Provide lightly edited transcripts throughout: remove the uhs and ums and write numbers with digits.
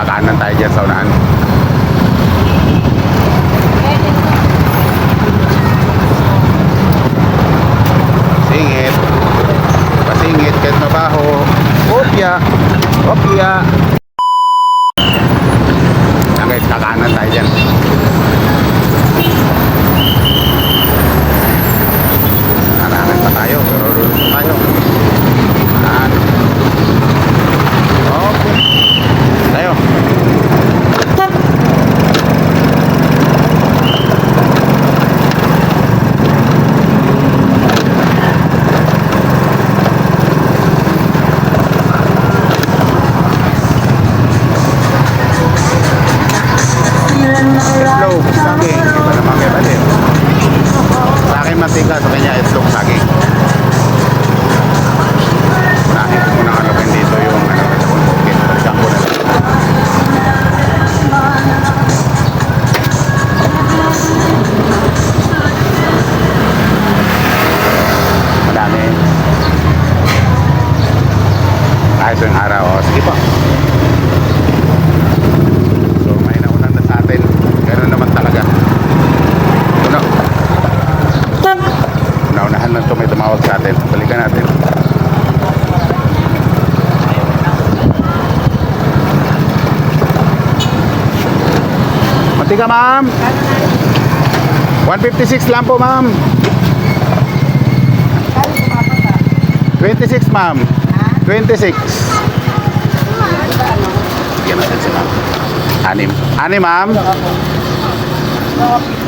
kakanan tayo dyan sa unahan. Singit. Pasingit kahit mabaho. Opya. Opya. Yan guys, kakanan tayo dyan. Kakanan pa tayo. Pero lulus tayo. Kanan. Okay. Tayo. Itlog, saging. Iba naman may bali. Sa akin mantika, sa kanya itlog, saging. Unahin ko muna halukin dito yung bukit. Balikan ko na lang. Madami. Ayos yung araw. O, sige po. So may naunan na sa atin. Ganoon naman talaga. Naunahan lang ito, may tumawag sa atin. Balikan natin. Mantika ma'am. 156 lang po ma'am. 26 ma'am. 26. Bigyan natin si ma'am. Anim. Anim ma'am. Okay.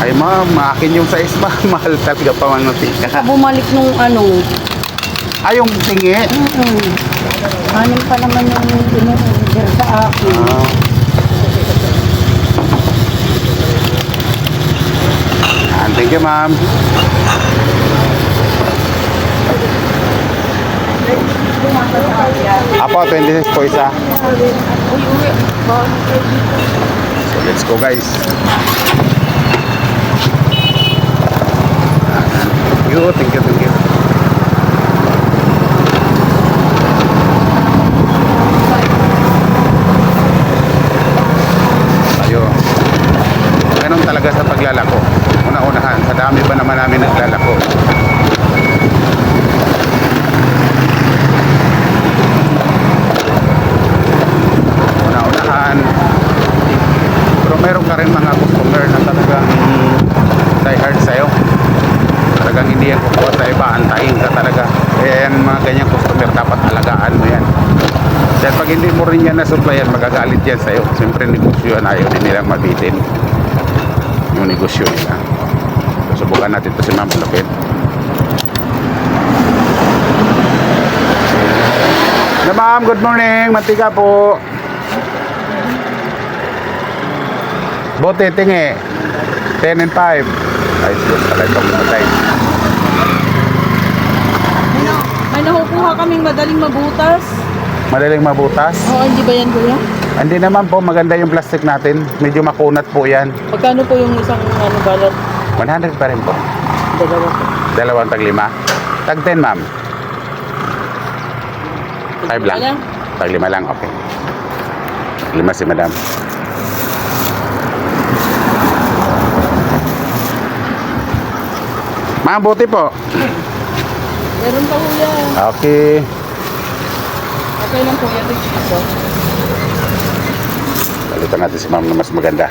Ay ma'am, akin yung size ba? Mahal talaga pa man mantika. Bumalik nung ano. Ay, yung tingi. Anim pa naman yung in-order sa akin. Thank you ma'am. Apo, 26 po isa. So let's go guys. Thank you, thank you. Tayo. Ganun talaga sa paglalako. Una-unahan, sa dami pa naman namin naglalako. Una-unahan. Pero meron ka rin mga customer na talagang die hard sa'yo. Talagang hindi yan kukuha sa iba, antayin ka talaga. Kaya yan, mga ganyang customer, dapat alagaan mo yan. Dahil pag hindi mo rin yan na-supplyan, magagalit yan sa'yo. Siyempre negosyo yan, ayaw din nilang mabitin yung negosyo nila. So, subukan natin ito si Ma'am Lupit. Na ma'am, good morning. Mantika po. Bote, tingi. 10 and 5. Ay, sus, pala itong matay. May nakukuha kaming madaling mabutas. Madaling mabutas? Oo, hindi ba yan kuya? Hindi naman po, maganda yung plastic natin. Medyo makunat po yan. Pagkano po yung isang balat? 100 pa rin po. Dalawa po. Dalawang tag 5. Tag 10 ma'am. 5 lang. Tag 5 lang, okay. 5 si madam. Ma'am, buti po. Meron pa kuya. Okay. Okay lang kuya. Ito. Balitan natin si ma'am na mas maganda.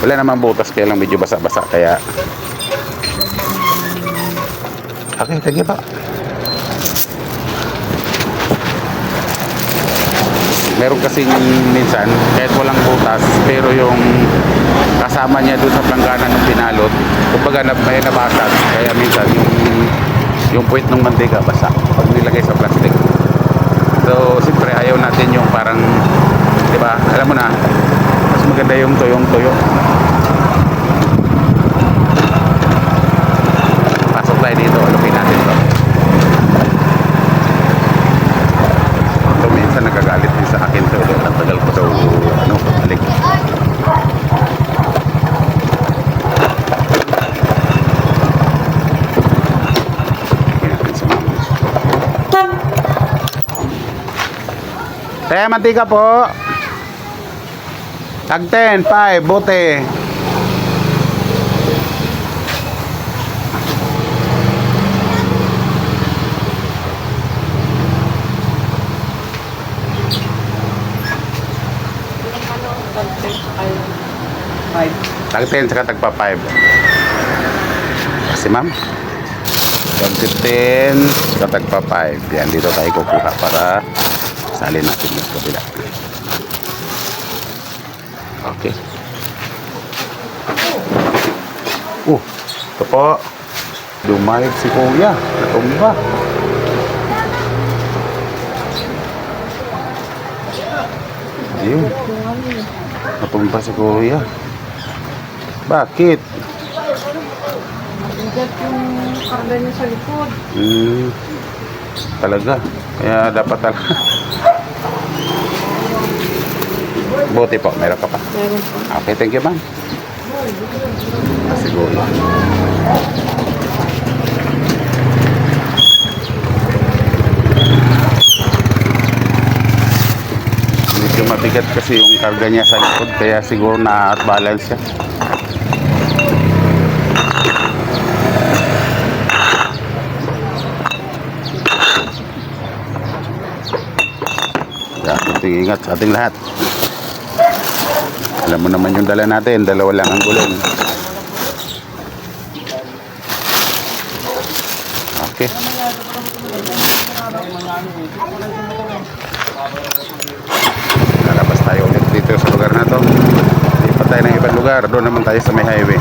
Wala namang butas, kaya lang medyo basa-basa. Kaya okay, thank you pa. Meron kasing minsan kahit walang butas, pero yung kasama niya doon sa planggana ng pinalot, kumbaga may nabasag, kaya minsan yung puwit ng mantika basa pag nilagay sa plastic. So siyempre ayaw natin yung parang, di ba, alam mo na, mas maganda yung tuyong-tuyo. Pasok tayo dito, alupin natin ito. So minsan nagagalit din sa akin, so ang tagal ko daw balik. Kaya mantika po. Tag 10, 5, bote. Tag 10 saka tagpa 5. Kasi ma'am. Tag 15 saka tagpa 5. Yan, dito tayo kukuha para salin natin yung kabila. Okay. Ito po. Dumayag si Kuya. Natumba. Ayun. Natumba si Kuya. Bakit? Mabigat yung karga niya sa likod. Talaga. Kaya dapat talaga. Buti po. Meron ka pa. Meron po. Okay, thank you ma'am. Siguro. Medyo mabigat kasi yung karga niya sa likod. Kaya siguro na-balance siya. Kaya ating ingat sa ating lahat. Alam mo naman yung dala natin, dalawa lang ang gulong. Okay. Lalabas tayo ulit dito sa lugar na to. Lipat tayo ng ibang lugar, doon naman tayo sa may highway.